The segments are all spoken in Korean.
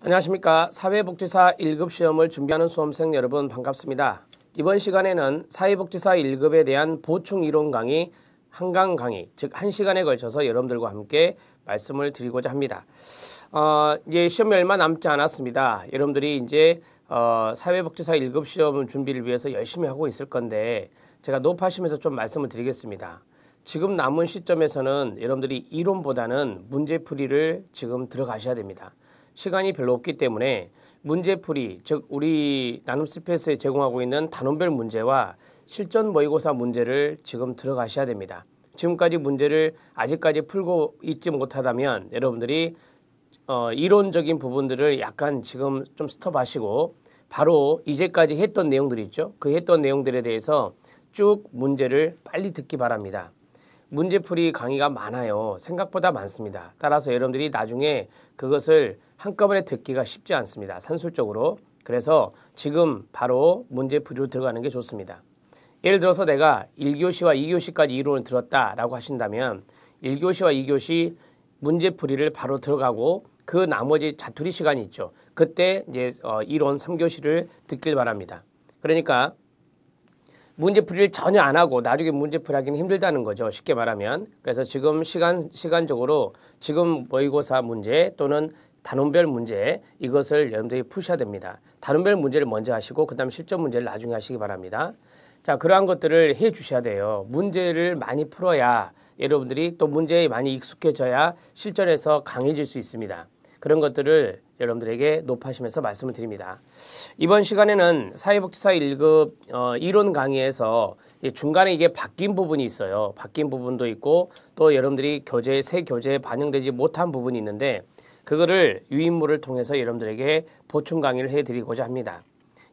안녕하십니까. 사회복지사 1급 시험을 준비하는 수험생 여러분 반갑습니다. 이번 시간에는 사회복지사 1급에 대한 보충 이론 강의 한강 강의, 즉 1시간에 걸쳐서 여러분들과 함께 말씀을 드리고자 합니다. 이제 시험이 얼마 남지 않았습니다. 여러분들이 이제 사회복지사 1급 시험 준비를 위해서 열심히 하고 있을 건데 제가 높아심에서 좀 말씀을 드리겠습니다. 지금 남은 시점에서는 여러분들이 이론보다는 문제풀이를 지금 들어가셔야 됩니다. 시간이 별로 없기 때문에 문제풀이, 즉 우리 나눔 스페이스에 제공하고 있는 단원별 문제와 실전 모의고사 문제를 지금 들어가셔야 됩니다. 지금까지 문제를 아직까지 풀고 있지 못하다면 여러분들이 이론적인 부분들을 약간 지금 좀 스톱하시고 바로 이제까지 했던 내용들이 있죠. 그 했던 내용들에 대해서 쭉 문제를 빨리 듣기 바랍니다. 문제풀이 강의가 많아요. 생각보다 많습니다. 따라서 여러분들이 나중에 그것을 한꺼번에 듣기가 쉽지 않습니다. 산술적으로. 그래서 지금 바로 문제풀이로 들어가는 게 좋습니다. 예를 들어서 내가 1교시와 2교시까지 이론을 들었다라고 하신다면 1교시와 2교시 문제풀이를 바로 들어가고 그 나머지 자투리 시간이 있죠. 그때 이제 이론 3교시를 듣길 바랍니다. 그러니까 문제풀이를 전혀 안 하고 나중에 문제풀이 하기는 힘들다는 거죠. 쉽게 말하면. 그래서 지금 시간적으로 지금 모의고사 문제 또는 단원별 문제 이것을 여러분들이 푸셔야 됩니다. 단원별 문제를 먼저 하시고 그 다음에 실전 문제를 나중에 하시기 바랍니다. 자, 그러한 것들을 해 주셔야 돼요. 문제를 많이 풀어야 여러분들이 또 문제에 많이 익숙해져야 실전에서 강해질 수 있습니다. 그런 것들을 여러분들에게 높아심에서 말씀을 드립니다. 이번 시간에는 사회복지사 1급 이론 강의에서 중간에 이게 바뀐 부분이 있어요. 바뀐 부분도 있고 또 여러분들이 새 교재에 반영되지 못한 부분이 있는데 그거를 유인물을 통해서 여러분들에게 보충 강의를 해드리고자 합니다.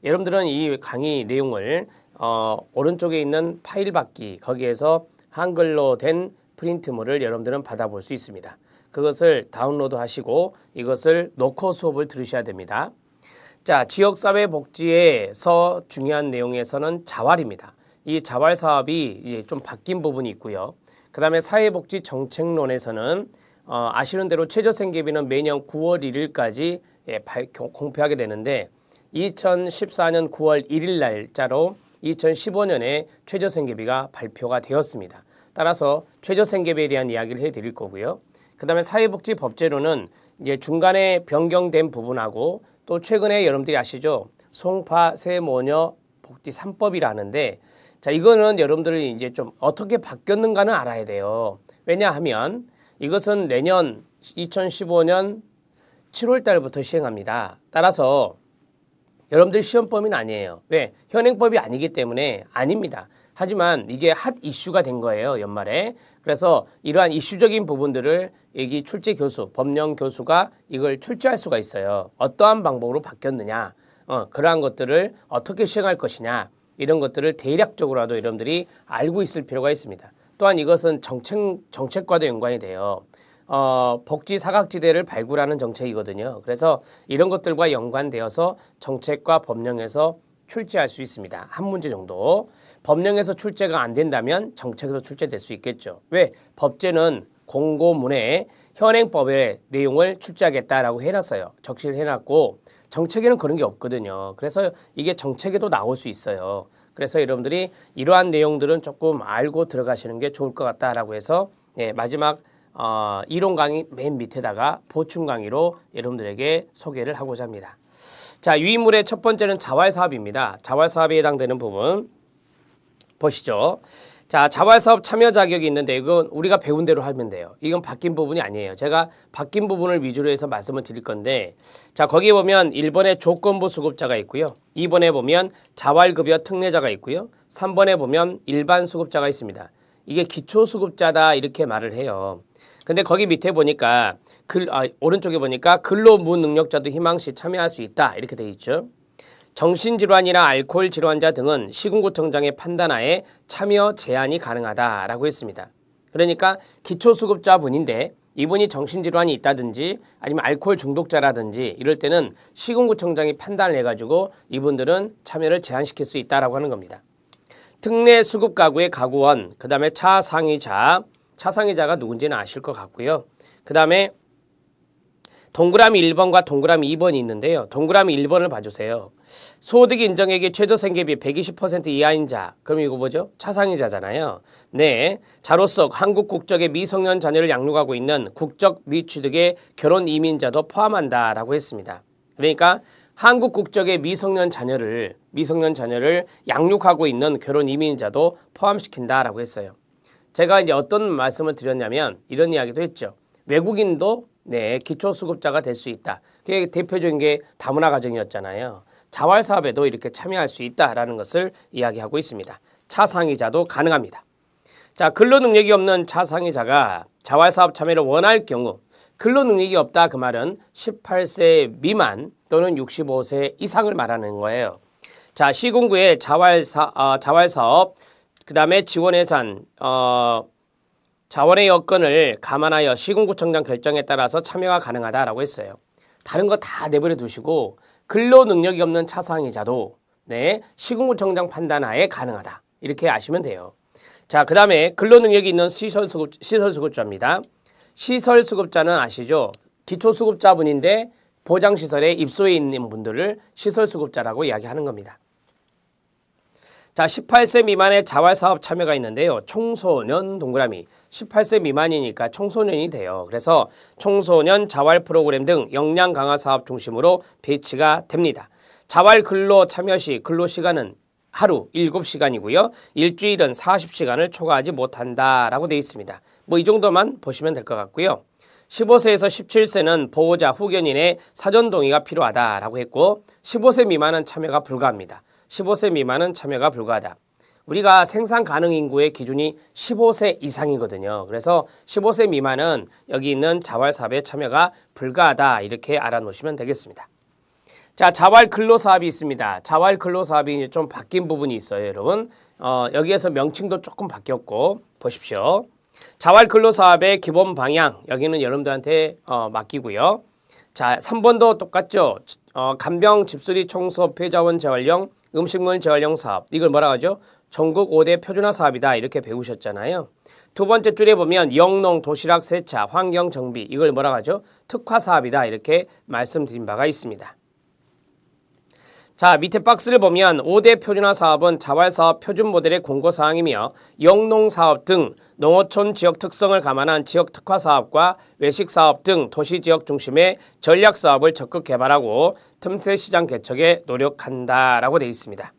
여러분들은 이 강의 내용을 오른쪽에 있는 파일 받기 거기에서 한글로 된 프린트물을 여러분들은 받아볼 수 있습니다. 그것을 다운로드 하시고 이것을 놓고 수업을 들으셔야 됩니다. 자, 지역사회복지에서 중요한 내용에서는 자활입니다. 이 자활 사업이 이제 좀 바뀐 부분이 있고요. 그 다음에 사회복지 정책론에서는 아시는 대로 최저생계비는 매년 9월 1일까지 공표하게 되는데 2014년 9월 1일 날짜로 2015년에 최저생계비가 발표가 되었습니다. 따라서 최저생계비에 대한 이야기를 해드릴 거고요. 그 다음에 사회복지법제로는 이제 중간에 변경된 부분하고 또 최근에 여러분들이 아시죠? 송파 세모녀 복지 3법이라는데 자, 이거는 여러분들이 이제 좀 어떻게 바뀌었는가는 알아야 돼요. 왜냐하면 이것은 내년 2015년 7월 달부터 시행합니다. 따라서 여러분들 시험 범위는 아니에요. 왜? 현행법이 아니기 때문에 아닙니다. 하지만 이게 핫 이슈가 된 거예요. 연말에. 그래서 이러한 이슈적인 부분들을 여기 출제 교수, 법령 교수가 이걸 출제할 수가 있어요. 어떠한 방법으로 바뀌었느냐. 그러한 것들을 어떻게 시행할 것이냐. 이런 것들을 대략적으로라도 여러분들이 알고 있을 필요가 있습니다. 또한 이것은 정책과도 연관이 돼요. 복지 사각지대를 발굴하는 정책이거든요. 그래서 이런 것들과 연관되어서 정책과 법령에서 출제할 수 있습니다. 한 문제 정도. 법령에서 출제가 안 된다면 정책에서 출제될 수 있겠죠. 왜? 법제는 공고문에 현행법의 내용을 출제하겠다라고 해놨어요. 적시를 해놨고 정책에는 그런 게 없거든요. 그래서 이게 정책에도 나올 수 있어요. 그래서 여러분들이 이러한 내용들은 조금 알고 들어가시는 게 좋을 것 같다라고 해서 마지막 이론 강의 맨 밑에다가 보충 강의로 여러분들에게 소개를 하고자 합니다. 자, 유인물의 첫 번째는 자활사업입니다. 자활사업에 해당되는 부분 보시죠. 자, 자활사업 참여 자격이 있는데 이건 우리가 배운 대로 하면 돼요. 이건 바뀐 부분이 아니에요. 제가 바뀐 부분을 위주로 해서 말씀을 드릴 건데 자, 거기에 보면 1번에 조건부 수급자가 있고요. 2번에 보면 자활급여 특례자가 있고요. 3번에 보면 일반 수급자가 있습니다. 이게 기초수급자다 이렇게 말을 해요. 근데 거기 밑에 보니까 오른쪽에 보니까 근로 무능력자도 희망시 참여할 수 있다 이렇게 돼 있죠. 정신질환이나 알코올 질환자 등은 시군구청장의 판단하에 참여 제한이 가능하다라고 했습니다. 그러니까 기초수급자분인데 이분이 정신질환이 있다든지 아니면 알코올 중독자라든지 이럴 때는 시군구청장이 판단을 해가지고 이분들은 참여를 제한시킬 수 있다라고 하는 겁니다. 특례 수급 가구의 가구원, 그 다음에 차상위자가 누군지는 아실 것 같고요. 그 다음에 동그라미 1번과 동그라미 2번이 있는데요. 동그라미 1번을 봐주세요. 소득 인정액이 최저생계비 120% 이하인 자. 그럼 이거 뭐죠? 차상위자잖아요. 네. 자로서 한국 국적의 미성년 자녀를 양육하고 있는 국적 미취득의 결혼 이민자도 포함한다라고 했습니다. 그러니까 한국 국적의 미성년 자녀를 양육하고 있는 결혼 이민자도 포함시킨다라고 했어요. 제가 이제 어떤 말씀을 드렸냐면 이런 이야기도 했죠. 외국인도 네, 기초수급자가 될 수 있다. 그게 대표적인 게 다문화 가정이었잖아요. 자활사업에도 이렇게 참여할 수 있다라는 것을 이야기하고 있습니다. 차상위자도 가능합니다. 자, 근로능력이 없는 차상위자가 자활사업 참여를 원할 경우 근로능력이 없다 그 말은 18세 미만 또는 65세 이상을 말하는 거예요. 자, 시군구의 자활사업 그 다음에 지원 예산 자원의 여건을 감안하여 시군구청장 결정에 따라서 참여가 가능하다라고 했어요. 다른 거 다 내버려 두시고 근로 능력이 없는 차상위자도 네, 시군구청장 판단하에 가능하다. 이렇게 아시면 돼요. 자, 그 다음에 근로 능력이 있는 시설수급자입니다. 시설수급자는 아시죠? 기초수급자분인데 보장시설에 입소해 있는 분들을 시설수급자라고 이야기하는 겁니다. 자, 18세 미만의 자활사업 참여가 있는데요. 청소년 동그라미 18세 미만이니까 청소년이 돼요. 그래서 청소년 자활 프로그램 등 역량 강화 사업 중심으로 배치가 됩니다. 자활 근로 참여 시 근로시간은 하루 7시간이고요. 일주일은 40시간을 초과하지 못한다라고 되어 있습니다. 뭐 이 정도만 보시면 될 것 같고요. 15세에서 17세는 보호자 후견인의 사전 동의가 필요하다라고 했고 15세 미만은 참여가 불가합니다. 15세 미만은 참여가 불가하다. 우리가 생산 가능 인구의 기준이 15세 이상이거든요. 그래서 15세 미만은 여기 있는 자활사업에 참여가 불가하다 이렇게 알아놓으시면 되겠습니다. 자, 자활 근로사업이 있습니다. 자활 근로사업이 이제 좀 바뀐 부분이 있어요, 여러분. 여기에서 명칭도 조금 바뀌었고 보십시오. 자활 근로사업의 기본 방향 여기는 여러분들한테 맡기고요. 자, 3번도 똑같죠. 간병, 집수리, 청소, 폐자원 재활용, 음식물 재활용 사업. 이걸 뭐라고 하죠? 전국 5대 표준화 사업이다. 이렇게 배우셨잖아요. 두 번째 줄에 보면 영농, 도시락, 세차, 환경 정비. 이걸 뭐라고 하죠? 특화 사업이다. 이렇게 말씀드린 바가 있습니다. 자, 밑에 박스를 보면 5대 표준화 사업은 자활사업 표준 모델의 공고사항이며 영농사업 등 농어촌 지역 특성을 감안한 지역 특화 사업과 외식사업 등 도시지역 중심의 전략사업을 적극 개발하고 틈새 시장 개척에 노력한다라고 되어 있습니다.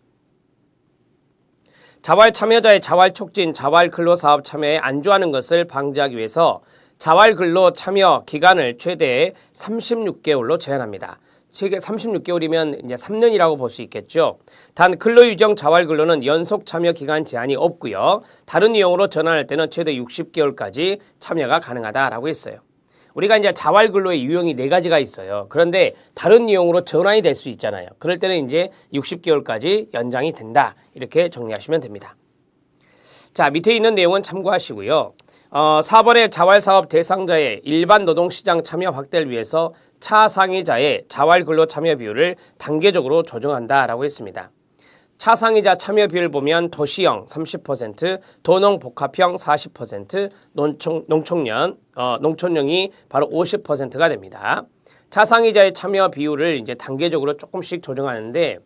자활 참여자의 자활 촉진, 자활 근로사업 참여에 안주하는 것을 방지하기 위해서 자활 근로 참여 기간을 최대 36개월로 제한합니다. 최대 36개월이면 이제 3년이라고 볼 수 있겠죠. 단 근로유정 자활 근로는 연속 참여 기간 제한이 없고요. 다른 이용으로 전환할 때는 최대 60개월까지 참여가 가능하다라고 했어요. 우리가 이제 자활 근로의 유형이 4가지가 있어요. 그런데 다른 이용으로 전환이 될 수 있잖아요. 그럴 때는 이제 60개월까지 연장이 된다. 이렇게 정리하시면 됩니다. 자, 밑에 있는 내용은 참고하시고요. 4번의 자활사업 대상자의 일반 노동시장 참여 확대를 위해서 차상위자의 자활근로 참여 비율을 단계적으로 조정한다라고 했습니다. 차상위자 참여 비율 보면 도시형 30%, 도농복합형 40%, 농촌형이 바로 50%가 됩니다. 차상위자의 참여 비율을 이제 단계적으로 조금씩 조정하는데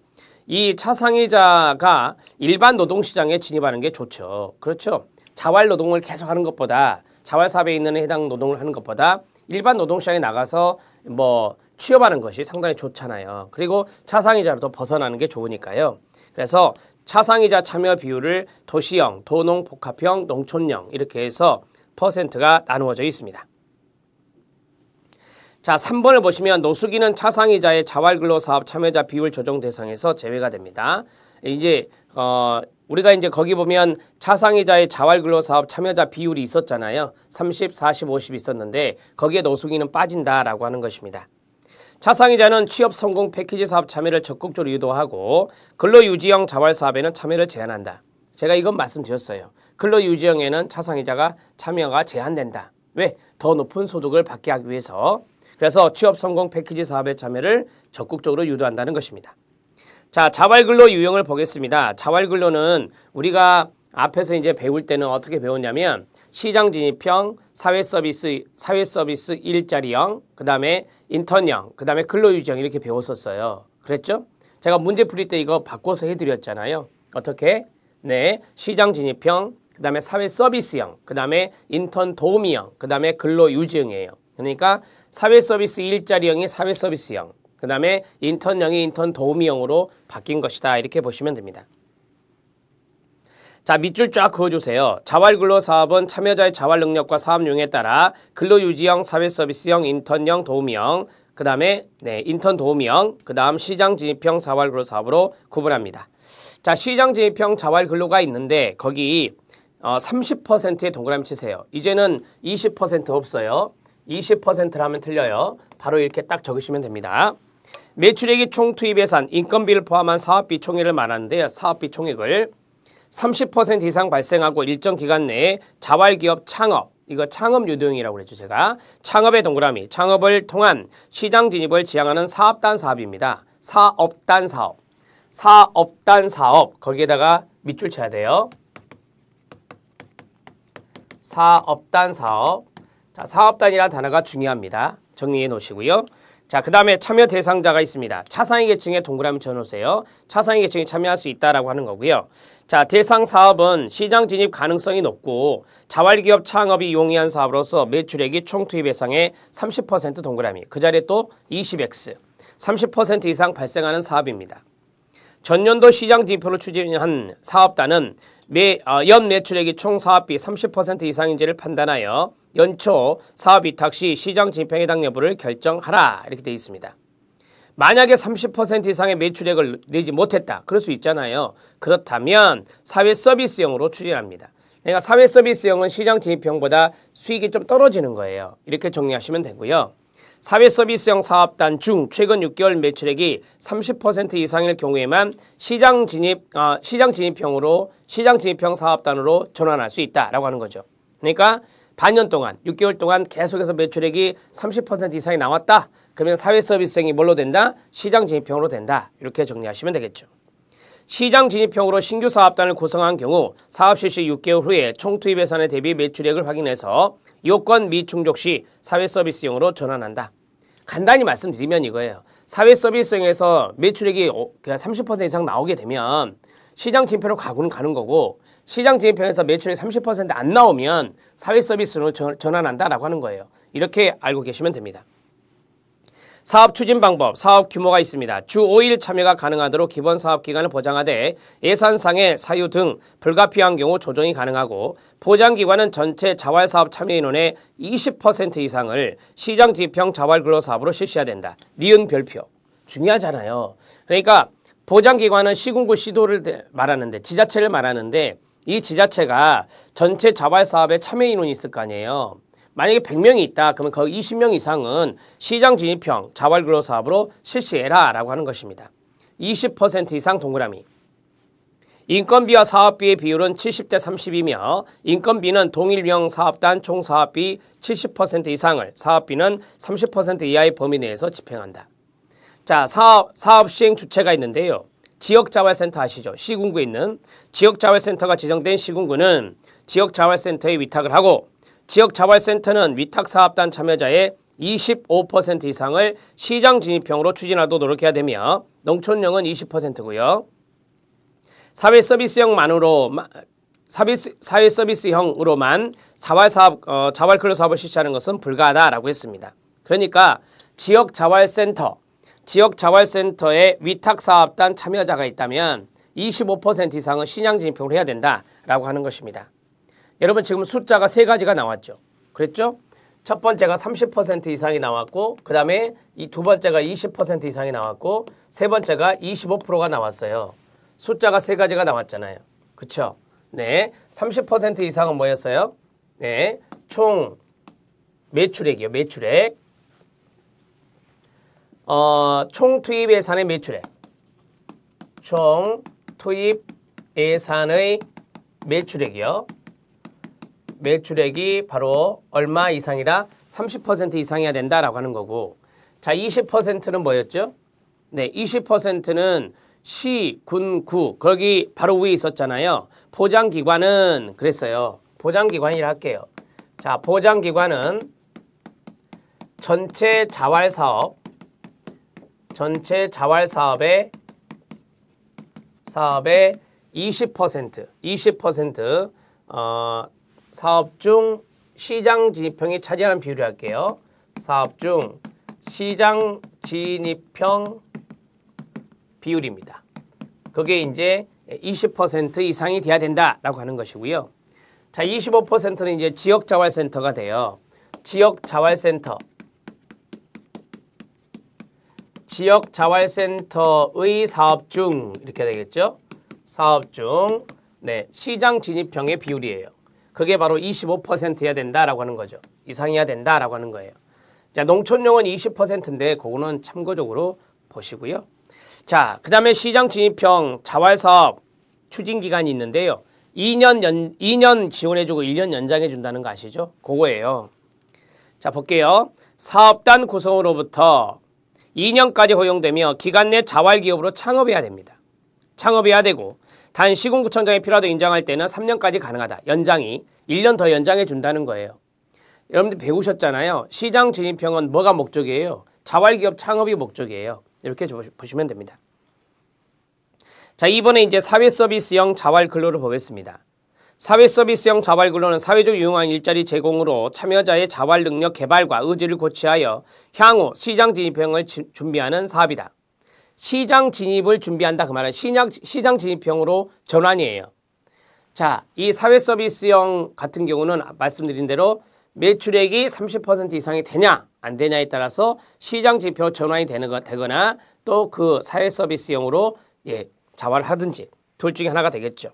이 차상위자가 일반 노동시장에 진입하는 게 좋죠. 그렇죠. 자활 노동을 계속 하는 것보다 자활사업에 있는 해당 노동을 하는 것보다 일반 노동시장에 나가서 뭐 취업하는 것이 상당히 좋잖아요. 그리고 차상위자로도 벗어나는 게 좋으니까요. 그래서 차상위자 참여 비율을 도시형, 도농, 복합형, 농촌형 이렇게 해서 퍼센트가 나누어져 있습니다. 자, 3번을 보시면 노숙인은 차상위자의 자활근로사업 참여자 비율 조정 대상에서 제외가 됩니다. 이제 우리가 이제 거기 보면 차상위자의 자활근로사업 참여자 비율이 있었잖아요. 30, 40, 50 있었는데 거기에 노숙인은 빠진다라고 하는 것입니다. 차상위자는 취업 성공 패키지 사업 참여를 적극적으로 유도하고 근로유지형 자활사업에는 참여를 제한한다. 제가 이건 말씀드렸어요. 근로유지형에는 차상위자가 참여가 제한된다. 왜? 더 높은 소득을 받게 하기 위해서. 그래서 취업 성공 패키지 사업의 참여를 적극적으로 유도한다는 것입니다. 자, 자활근로 유형을 보겠습니다. 자활근로는 우리가 앞에서 이제 배울 때는 어떻게 배웠냐면 시장 진입형, 사회 서비스 일자리형, 그다음에 인턴형, 그다음에 근로유지형 이렇게 배웠었어요. 그랬죠? 제가 문제 풀이 때 이거 바꿔서 해드렸잖아요. 어떻게? 네, 시장 진입형, 그다음에 사회 서비스형, 그다음에 인턴 도우미형, 그다음에 근로유지형이에요. 그러니까 사회 서비스 일자리형이 사회 서비스형, 그다음에 인턴형이 인턴 도우미형으로 바뀐 것이다. 이렇게 보시면 됩니다. 자, 밑줄 쫙 그어주세요. 자활근로사업은 참여자의 자활 능력과 사업 용에 따라 근로유지형, 사회서비스형, 인턴형, 도우미형, 그 다음에 인턴 도우미형, 그 다음 시장 진입형 자활근로사업으로 구분합니다. 자, 시장 진입형 자활근로가 있는데 거기 30%의 동그라미 치세요. 이제는 20% 없어요. 20%를 하면 틀려요. 바로 이렇게 딱 적으시면 됩니다. 매출액이 총 투입 예산, 인건비를 포함한 사업비 총액을 말하는데요. 사업비 총액을 30% 이상 발생하고 일정 기간 내에 자활기업 창업, 이거 창업 유도형이라고 그랬죠. 제가 창업의 동그라미, 창업을 통한 시장 진입을 지향하는 사업단 사업입니다. 사업단 사업, 사업단 사업, 거기에다가 밑줄 쳐야 돼요. 사업단 사업. 자, 사업단이라는 단어가 중요합니다. 정리해 놓으시고요. 자, 그 다음에 참여 대상자가 있습니다. 차상위 계층에 동그라미 쳐놓으세요. 차상위 계층이 참여할 수 있다라고 하는 거고요. 자, 대상 사업은 시장 진입 가능성이 높고 자활기업 창업이 용이한 사업으로서 매출액이 총 투입 예상의 30% 동그라미, 그 자리에 또 20x, 30% 이상 발생하는 사업입니다. 전년도 시장 진입표를 추진한 사업단은 연 매출액이 총 사업비 30% 이상인지를 판단하여 연초 사업 위탁 시 시장 진입형 해당 여부를 결정하라, 이렇게 되어 있습니다. 만약에 30% 이상의 매출액을 내지 못했다, 그럴 수 있잖아요. 그렇다면 사회 서비스형으로 추진합니다. 그러니까 사회 서비스형은 시장 진입형보다 수익이 좀 떨어지는 거예요. 이렇게 정리하시면 되고요. 사회 서비스형 사업단 중 최근 6개월 매출액이 30% 이상일 경우에만 시장 진입형 사업단으로 전환할 수 있다라고 하는 거죠. 그러니까 반년 동안, 6개월 동안 계속해서 매출액이 30% 이상이 나왔다. 그러면 사회 서비스형이 뭘로 된다? 시장 진입형으로 된다. 이렇게 정리하시면 되겠죠. 시장 진입형으로 신규 사업단을 구성한 경우 사업 실시 6개월 후에 총 투입 예산에 대비 매출액을 확인해서 요건 미충족 시 사회 서비스형으로 전환한다. 간단히 말씀드리면 이거예요. 사회 서비스형에서 매출액이 30% 이상 나오게 되면 시장 진입형으로 가는 거고, 시장 진입형에서 매출액이 30% 안 나오면 사회 서비스로 전환한다라고 하는 거예요. 이렇게 알고 계시면 됩니다. 사업 추진 방법, 사업 규모가 있습니다. 주 5일 참여가 가능하도록 기본 사업 기간을 보장하되 예산상의 사유 등 불가피한 경우 조정이 가능하고, 보장기관은 전체 자활사업 참여 인원의 20% 이상을 시장 진입형 자활근로사업으로 실시해야 된다. 니은 별표. 중요하잖아요. 그러니까 보장기관은 시군구 시도를 말하는데, 지자체를 말하는데, 이 지자체가 전체 자활사업에 참여 인원이 있을 거 아니에요. 만약에 100명이 있다, 그러면 거기 20명 이상은 시장 진입형 자활근로사업으로 실시해라 라고 하는 것입니다. 20% 이상 동그라미. 인건비와 사업비의 비율은 70대 30이며 인건비는 동일형 사업단 총 사업비 70% 이상을, 사업비는 30% 이하의 범위 내에서 집행한다. 자, 사업 시행 주체가 있는데요. 지역자활센터 아시죠? 시군구에 있는 지역자활센터가 지정된 시군구는 지역자활센터에 위탁을 하고, 지역자활센터는 위탁사업단 참여자의 25% 이상을 시장 진입형으로 추진하도록 노력해야 되며, 농촌형은 20%고요. 사회 서비스형으로만 자활근로 사업을 실시하는 것은 불가하다라고 했습니다. 그러니까 지역자활센터에 위탁사업단 참여자가 있다면 25% 이상은 시장 진입형으로 해야 된다라고 하는 것입니다. 여러분, 지금 숫자가 세 가지가 나왔죠. 그랬죠? 첫 번째가 30% 이상이 나왔고, 그 다음에 이 두 번째가 20% 이상이 나왔고, 세 번째가 25%가 나왔어요. 숫자가 세 가지가 나왔잖아요. 그쵸? 네. 30% 이상은 뭐였어요? 네. 총 매출액이요. 매출액. 총 투입 예산의 매출액. 총 투입 예산의 매출액이요. 매출액이 바로 얼마 이상이다? 30% 이상이어야 된다라고 하는 거고, 자, 20%는 뭐였죠? 네, 20%는 시, 군, 구 거기 바로 위에 있었잖아요. 보장기관은 그랬어요. 보장기관이라 할게요. 자, 보장기관은 전체 자활사업의 20% 사업 중 시장 진입형이 차지하는 비율을 할게요. 사업 중 시장 진입형 비율입니다. 그게 이제 20% 이상이 돼야 된다라고 하는 것이고요. 자, 25%는 이제 지역자활센터가 돼요. 지역자활센터의 사업 중 이렇게 되겠죠. 사업 중 네, 시장 진입형의 비율이에요. 그게 바로 25%여야 된다라고 하는 거죠. 이상이어야 된다라고 하는 거예요. 자, 농촌용은 20%인데 그거는 참고적으로 보시고요. 자, 그 다음에 시장 진입형 자활사업 추진기간이 있는데요. 2년 지원해주고 1년 연장해준다는 거 아시죠? 그거예요. 자, 볼게요. 사업단 구성으로부터 2년까지 허용되며 기간 내 자활기업으로 창업해야 됩니다. 창업해야 되고 단 시군구청장이 필요하다고 인정할 때는 3년까지 가능하다. 연장이 1년 더 연장해 준다는 거예요. 여러분들 배우셨잖아요. 시장 진입형은 뭐가 목적이에요? 자활기업 창업이 목적이에요. 이렇게 보시면 됩니다. 자, 이번에 이제 사회서비스형 자활근로를 보겠습니다. 사회서비스형 자활근로는 사회적 유용한 일자리 제공으로 참여자의 자활능력 개발과 의지를 고취하여 향후 시장 진입형을 준비하는 사업이다. 시장 진입을 준비한다 그 말은 시장 진입형으로 전환이에요. 자, 이 사회서비스형 같은 경우는 말씀드린 대로 매출액이 30% 이상이 되냐 안 되냐에 따라서 시장 진입형으로 전환이 되거나 또 그 사회서비스형으로 자활하든지 둘 중에 하나가 되겠죠.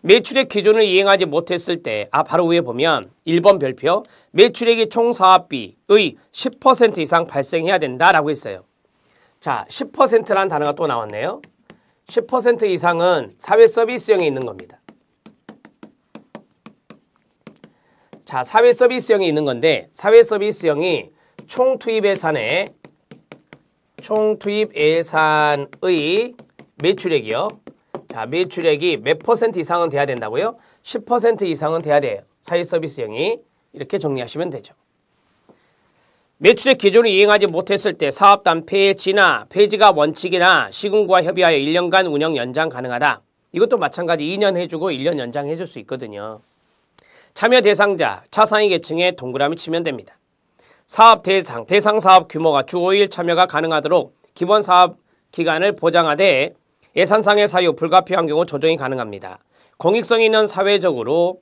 매출액 기준을 이행하지 못했을 때 바로 위에 보면 1번 별표 매출액이 총 사업비의 10% 이상 발생해야 된다라고 했어요. 자, 10%라는 단어가 또 나왔네요. 10% 이상은 사회서비스형에 있는 겁니다. 자, 사회서비스형이 있는 건데 사회서비스형이 총투입 예산의 매출액이요. 자, 매출액이 몇 % 이상은 돼야 된다고요? 10% 이상은 돼야 돼요. 사회서비스형이. 이렇게 정리하시면 되죠. 매출액 기준을 이행하지 못했을 때 사업단 폐지가 원칙이나 시군구와 협의하여 1년간 운영 연장 가능하다. 이것도 마찬가지 2년 해주고 1년 연장해줄 수 있거든요. 참여 대상자, 차상위 계층에 동그라미 치면 됩니다. 사업 대상 사업 규모가 주 5일 참여가 가능하도록 기본 사업 기간을 보장하되 예산상의 사유 불가피한 경우 조정이 가능합니다. 공익성 있는 사회적으로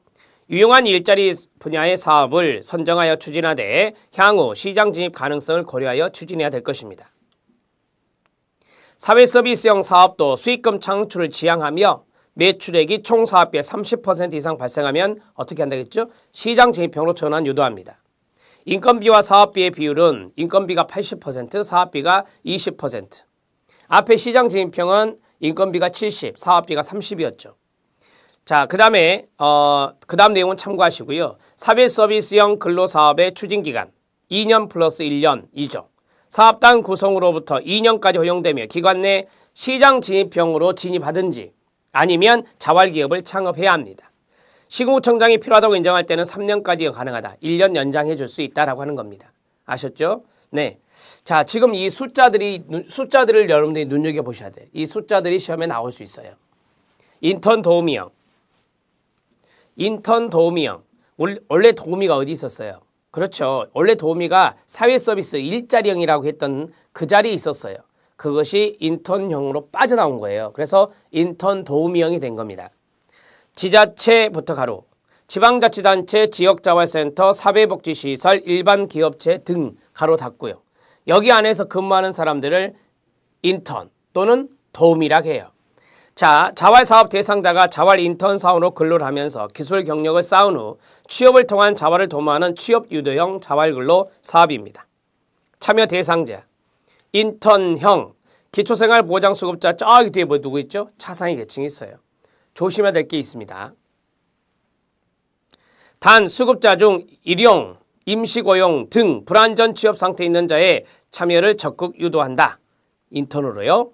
유용한 일자리 분야의 사업을 선정하여 추진하되 향후 시장 진입 가능성을 고려하여 추진해야 될 것입니다. 사회서비스형 사업도 수익금 창출을 지향하며 매출액이 총 사업비의 30% 이상 발생하면 어떻게 한다겠죠? 시장 진입형으로 전환 유도합니다. 인건비와 사업비의 비율은 인건비가 80%, 사업비가 20%. 앞에 시장 진입형은 인건비가 70, 사업비가 30이었죠. 자, 그 다음 내용은 참고하시고요. 사회서비스형 근로사업의 추진기간 2년 플러스 1년이죠. 사업단 구성으로부터 2년까지 허용되며 기관 내 시장 진입형으로 진입하든지 아니면 자활기업을 창업해야 합니다. 시군구청장이 필요하다고 인정할 때는 3년까지 가능하다. 1년 연장해 줄 수 있다라고 하는 겁니다. 아셨죠? 네. 자, 지금 이 숫자들을 여러분들이 눈여겨보셔야 돼요. 이 숫자들이 시험에 나올 수 있어요. 인턴 도우미형. 원래 도우미가 어디 있었어요? 그렇죠. 원래 도우미가 사회서비스 일자리형이라고 했던 그 자리에 있었어요. 그것이 인턴형으로 빠져나온 거예요. 그래서 인턴 도우미형이 된 겁니다. 지자체부터 가로, 지방자치단체, 지역자활센터, 사회복지시설, 일반 기업체 등 가로 닫고요. 여기 안에서 근무하는 사람들을 인턴 또는 도우미라고 해요. 자, 자활사업 대상자가 자활 인턴 사원으로 근로를 하면서 기술 경력을 쌓은 후 취업을 통한 자활을 도모하는 취업유도형 자활근로 사업입니다. 참여 대상자, 인턴형, 기초생활보장수급자 저기 뒤에 누구 있죠? 차상위 계층이 있어요. 조심해야 될 게 있습니다. 단 수급자 중 일용, 임시고용 등 불안전 취업 상태에 있는 자의 참여를 적극 유도한다. 인턴으로요.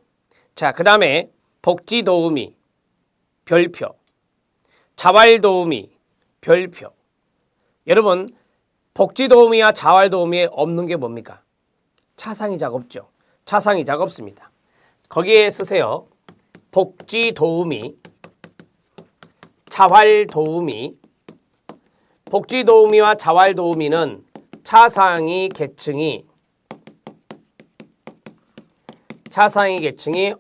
자, 그 다음에 복지도우미, 별표. 자활도우미, 별표. 여러분, 복지도우미와 자활도우미에 없는 게 뭡니까? 차상이자가 없죠. 차상이자가 없습니다. 거기에 쓰세요. 복지도우미, 자활도우미. 복지도우미와 자활도우미는 차상위 계층이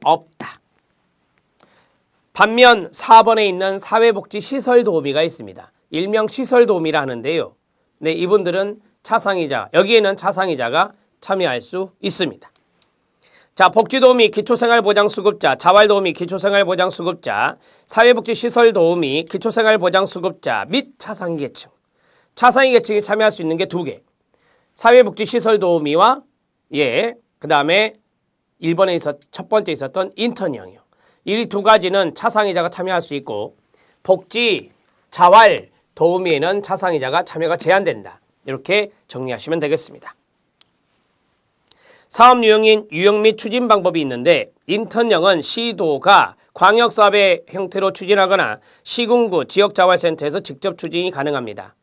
없다. 반면 4번에 있는 사회복지시설도우미가 있습니다. 일명 시설도우미라 하는데요. 네, 이분들은 차상이자, 여기에는 차상이자가 참여할 수 있습니다. 자, 복지도우미, 기초생활보장수급자, 자활도우미, 기초생활보장수급자, 사회복지시설도우미, 기초생활보장수급자 및 차상위 계층. 차상위 계층이 참여할 수 있는 게 두 개. 사회복지시설도우미와 그 다음에 1번에 첫 번째 있었던 인턴형이요. 이 두 가지는 차상이자가 참여할 수 있고 복지, 자활, 도우미에는 차상이자가 참여가 제한된다. 이렇게 정리하시면 되겠습니다. 사업 유형 및 추진 방법이 있는데 인턴형은 시도가 광역사업의 형태로 추진하거나 시군구 지역자활센터에서 직접 추진이 가능합니다.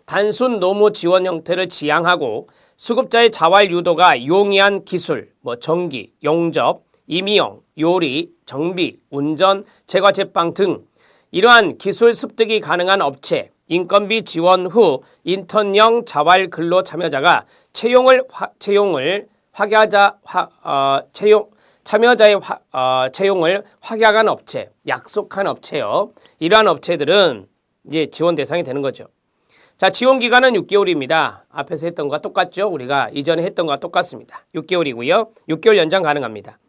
단순 노무 지원 형태를 지향하고 수급자의 자활 유도가 용이한 기술, 전기, 용접, 임용, 요리, 정비, 운전, 제과 제빵 등 이러한 기술 습득이 가능한 업체, 인건비 지원 후 인턴형 자활 근로 참여자가 참여자의 채용을 확약한 업체, 약속한 업체요. 이러한 업체들은 이제 지원 대상이 되는 거죠. 자, 지원 기간은 6개월입니다. 앞에서 했던 것과 똑같죠? 우리가 이전에 했던 것과 똑같습니다. 6개월이고요. 6개월 연장 가능합니다.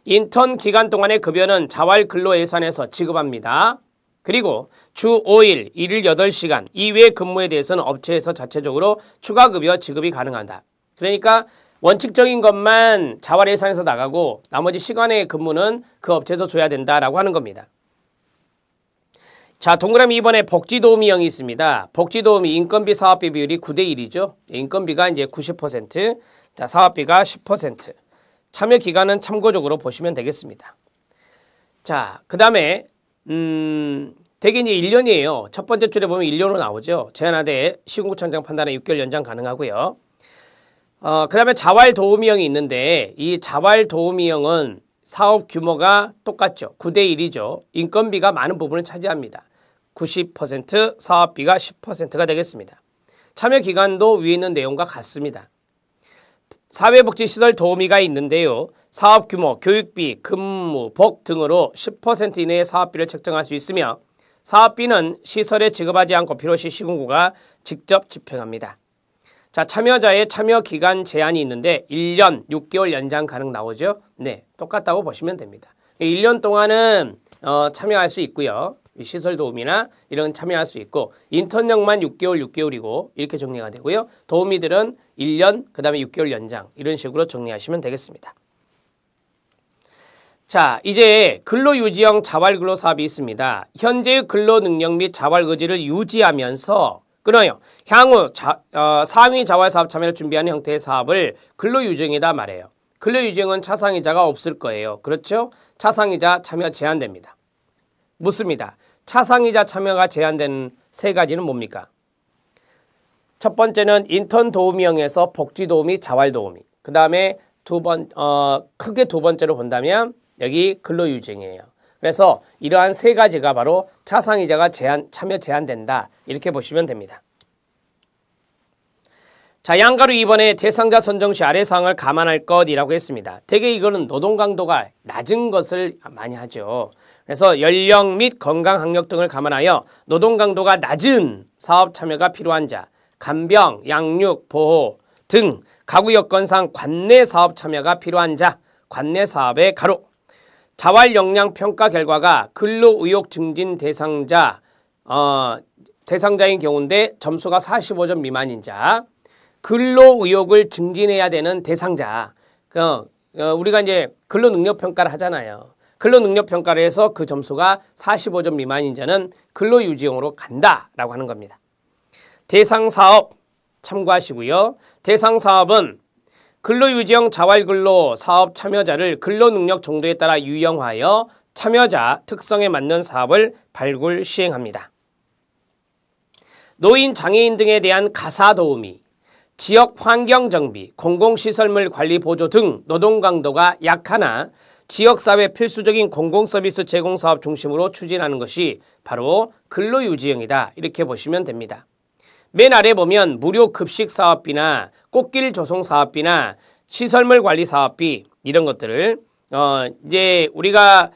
인턴 기간 동안의 급여는 자활 근로 예산에서 지급합니다. 그리고 주 5일, 일일 8시간 이외의 근무에 대해서는 업체에서 자체적으로 추가 급여 지급이 가능하다. 그러니까 원칙적인 것만 자활 예산에서 나가고 나머지 시간의 근무는 그 업체에서 줘야 된다라고 하는 겁니다. 자, 동그라미 2번에 복지도우미형이 있습니다. 복지도우미 인건비 사업비 비율이 9대1이죠. 인건비가 이제 90%, 자, 사업비가 10%. 참여 기간은 참고적으로 보시면 되겠습니다. 자, 그 다음에 대개 이제 1년이에요. 첫 번째 줄에 보면 1년으로 나오죠. 제한하되 시군구청장 판단에 6개월 연장 가능하고요. 그 다음에 자활도우미형이 있는데 이 자활도우미형은 사업 규모가 똑같죠. 9대1이죠. 인건비가 많은 부분을 차지합니다. 90%, 사업비가 10%가 되겠습니다. 참여 기간도 위에 있는 내용과 같습니다. 사회복지시설 도우미가 있는데요. 사업 규모, 교육비, 근무, 복 등으로 10% 이내의 사업비를 책정할 수 있으며 사업비는 시설에 지급하지 않고 필요시 시군구가 직접 집행합니다. 자, 참여자의 참여 기간 제한이 있는데 1년 6개월 연장 가능 나오죠. 네, 똑같다고 보시면 됩니다. 1년 동안은 참여할 수 있고요. 시설 도우미나 이런 참여할 수 있고 인턴형만 6개월이고 이렇게 정리가 되고요. 도우미들은 1년 그 다음에 6개월 연장 이런 식으로 정리하시면 되겠습니다. 자, 이제 근로유지형 자활근로사업이 있습니다. 현재의 근로능력 및 자활의지를 유지하면서 끊어요. 향후 상위 자활사업 참여를 준비하는 형태의 사업을 근로유지형이다 말해요. 근로유지형은 차상이자가 없을 거예요. 그렇죠? 차상이자 참여 제한됩니다. 묻습니다. 차상이자 참여가 제한되는 세 가지는 뭡니까? 첫 번째는 인턴 도우미형에서 복지도우미, 자활도우미. 그 다음에 크게 두 번째로 본다면 여기 근로유지형이에요. 그래서 이러한 세 가지가 바로 차상이자가 참여 제한된다. 이렇게 보시면 됩니다. 자, 양가로 2번에 대상자 선정 시 아래 사항을 감안할 것이라고 했습니다. 대개 이거는 노동 강도가 낮은 것을 많이 하죠. 그래서 연령 및 건강 학력 등을 감안하여 노동 강도가 낮은 사업 참여가 필요한 자, 간병, 양육, 보호 등 가구 여건상 관내 사업 참여가 필요한 자, 관내 사업의 가로. 자활 역량 평가 결과가 근로 의욕 증진 대상자인 경우인데 점수가 45점 미만인 자, 근로 의욕을 증진해야 되는 대상자. 우리가 이제 근로 능력 평가를 하잖아요. 근로 능력 평가를 해서 그 점수가 45점 미만인 자는 근로 유지형으로 간다라고 하는 겁니다. 대상 사업 참고하시고요. 대상 사업은 근로유지형 자활근로 사업 참여자를 근로능력 정도에 따라 유형화하여 참여자 특성에 맞는 사업을 발굴 시행합니다. 노인, 장애인 등에 대한 가사 도우미, 지역 환경 정비, 공공시설물 관리 보조 등 노동 강도가 약하나 지역사회 필수적인 공공서비스 제공 사업 중심으로 추진하는 것이 바로 근로유지형이다. 이렇게 보시면 됩니다. 맨 아래 보면 무료 급식 사업비나 꽃길 조성 사업비나 시설물 관리 사업비 이런 것들을 이제 우리가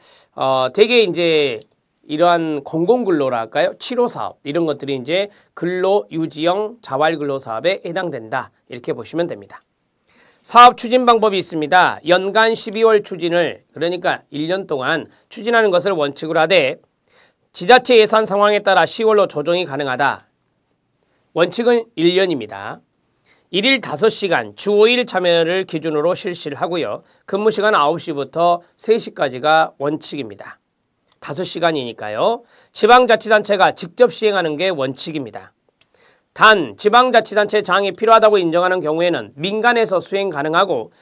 되게 이제 이러한 공공근로라 할까요? 치료사업 이런 것들이 이제 근로유지형 자활근로사업에 해당된다. 이렇게 보시면 됩니다. 사업 추진 방법이 있습니다. 연간 12월 추진을 그러니까 1년 동안 추진하는 것을 원칙으로 하되 지자체 예산 상황에 따라 10월로 조정이 가능하다. 원칙은 1년입니다. 1일 5시간 주 5일 참여를 기준으로 실시를 하고요. 근무시간 9시부터 3시까지가 원칙입니다. 5시간이니까요. 지방자치단체가 직접 시행하는 게 원칙입니다. 단 지방자치단체 장이 필요하다고 인정하는 경우에는 민간에서 수행 가능하고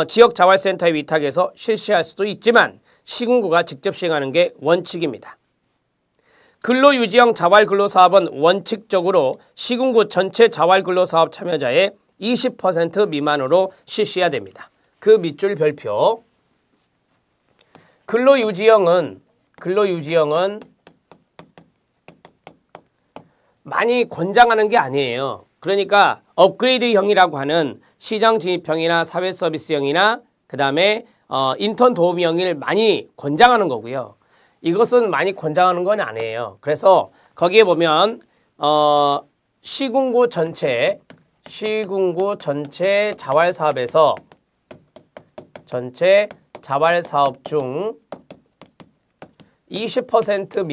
지역자활센터의 위탁에서 실시할 수도 있지만 시군구가 직접 시행하는 게 원칙입니다. 근로유지형 자활근로사업은 원칙적으로 시군구 전체 자활근로사업 참여자의 20% 미만으로 실시해야 됩니다. 그 밑줄 별표. 근로유지형은 많이 권장하는 게 아니에요. 그러니까 업그레이드형이라고 하는 시장진입형이나 사회서비스형이나 그 다음에 인턴 도우미형을 많이 권장하는 거고요. 이것은 많이 권장하는 건 아니에요. 그래서 거기에 보면 시군구 전체 자활사업에서 전체 자활사업 중 20%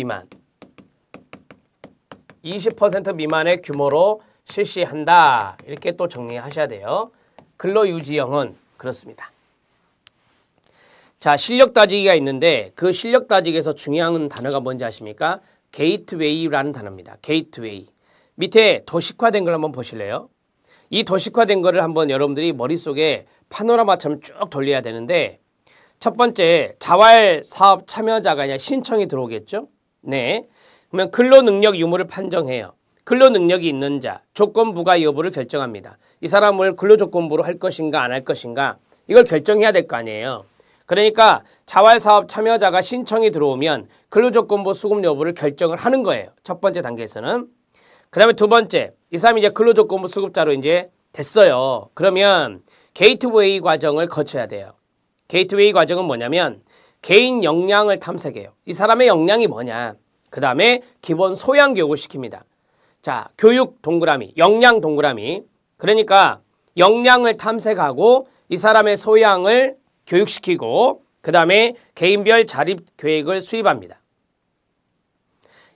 미만의 규모로 실시한다. 이렇게 또 정리하셔야 돼요. 근로유지형은 그렇습니다. 자, 실력 따지기가 있는데 그 실력 따지기에서 중요한 단어가 뭔지 아십니까? 게이트웨이라는 단어입니다. 게이트웨이. 밑에 도식화된 걸 한번 보실래요? 이 도식화된 거를 한번 여러분들이 머릿속에 파노라마처럼 쭉 돌려야 되는데 첫 번째 자활 사업 참여자가 아니라 신청이 들어오겠죠? 네. 그러면 근로능력 유무를 판정해요. 근로능력이 있는 자, 조건부가 여부를 결정합니다. 이 사람을 근로조건부로 할 것인가 안 할 것인가 이걸 결정해야 될 거 아니에요. 그러니까 자활사업 참여자가 신청이 들어오면 근로조건부 수급 여부를 결정을 하는 거예요. 첫 번째 단계에서는. 그 다음에 두 번째, 이 사람이 이제 근로조건부 수급자로 이제 됐어요. 그러면 게이트웨이 과정을 거쳐야 돼요. 게이트웨이 과정은 뭐냐면 개인 역량을 탐색해요. 이 사람의 역량이 뭐냐. 그 다음에 기본 소양 교육을 시킵니다. 자, 교육 동그라미, 역량 동그라미. 그러니까 역량을 탐색하고 이 사람의 소양을 교육시키고 그 다음에 개인별 자립 계획을 수립합니다.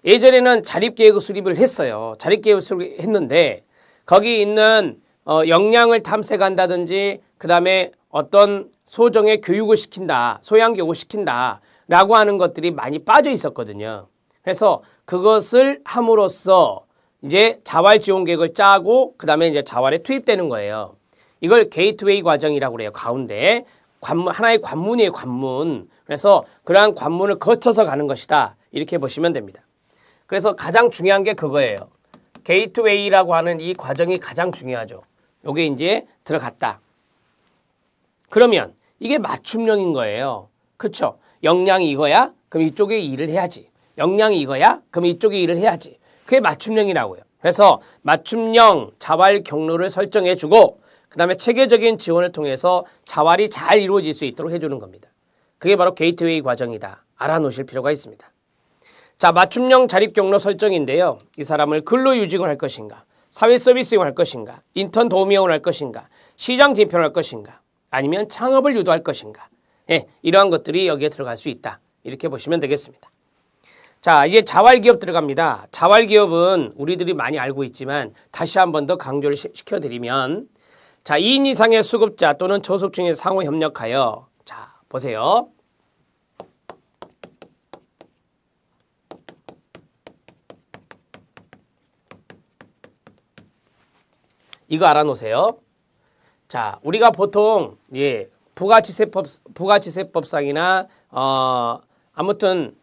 예전에는 자립 계획 수립을 했어요. 자립 계획 수립을 했는데 거기 있는 역량을 탐색한다든지 그 다음에 어떤 소정의 교육을 시킨다, 소양 교육을 시킨다 라고 하는 것들이 많이 빠져 있었거든요. 그래서 그것을 함으로써 이제 자활 지원 계획을 짜고 그 다음에 이제 자활에 투입되는 거예요. 이걸 게이트웨이 과정이라고 그래요. 가운데 하나의 관문이에요. 관문. 그래서 그러한 관문을 거쳐서 가는 것이다. 이렇게 보시면 됩니다. 그래서 가장 중요한 게 그거예요. 게이트웨이라고 하는 이 과정이 가장 중요하죠. 요게 이제 들어갔다. 그러면 이게 맞춤형인 거예요. 그렇죠? 역량이 이거야? 그럼 이쪽에 일을 해야지. 역량이 이거야? 그럼 이쪽에 일을 해야지. 그게 맞춤형이라고요. 그래서 맞춤형 자활 경로를 설정해 주고 그 다음에 체계적인 지원을 통해서 자활이 잘 이루어질 수 있도록 해주는 겁니다. 그게 바로 게이트웨이 과정이다. 알아놓으실 필요가 있습니다. 자, 맞춤형 자립 경로 설정인데요. 이 사람을 근로유직을 할 것인가, 사회서비스용을 할 것인가, 인턴 도우미용을 할 것인가, 시장 진편을 할 것인가, 아니면 창업을 유도할 것인가. 예, 이러한 것들이 여기에 들어갈 수 있다. 이렇게 보시면 되겠습니다. 자, 이제 자활기업 들어갑니다. 자활기업은 우리들이 많이 알고 있지만 다시 한 번 더 강조를 시켜드리면 자, 2인 이상의 수급자 또는 저소득층이 상호 협력하여 자, 보세요. 이거 알아놓으세요. 자, 우리가 보통 부가지세법상이나 아무튼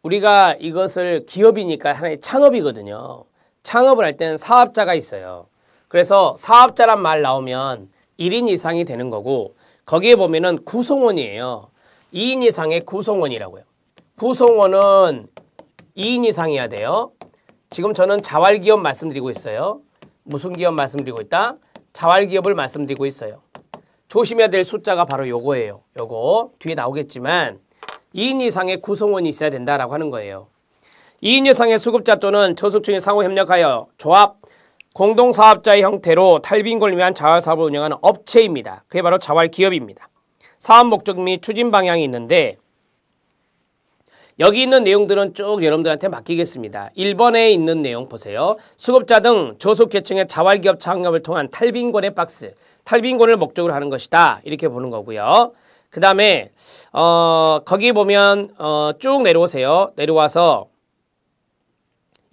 우리가 이것을 기업이니까 하나의 창업이거든요. 창업을 할 때는 사업자가 있어요. 그래서 사업자란 말 나오면 1인 이상이 되는 거고 거기에 보면은 구성원이에요. 2인 이상의 구성원이라고요. 구성원은 2인 이상이어야 돼요. 지금 저는 자활기업 말씀드리고 있어요. 무슨 기업 말씀드리고 있다? 자활기업을 말씀드리고 있어요. 조심해야 될 숫자가 바로 요거예요. 요거 뒤에 나오겠지만 2인 이상의 구성원이 있어야 된다라고 하는 거예요. 2인 이상의 수급자 또는 저소득층이 상호 협력하여 조합, 공동사업자의 형태로 탈빈곤을 위한 자활사업을 운영하는 업체입니다. 그게 바로 자활기업입니다. 사업 목적 및 추진 방향이 있는데 여기 있는 내용들은 쭉 여러분들한테 맡기겠습니다. 1번에 있는 내용 보세요. 수급자 등 저소득계층의 자활기업 창업을 통한 탈빈곤의 박스, 탈빈곤을 목적으로 하는 것이다. 이렇게 보는 거고요. 그 다음에 거기 보면 쭉 내려오세요. 내려와서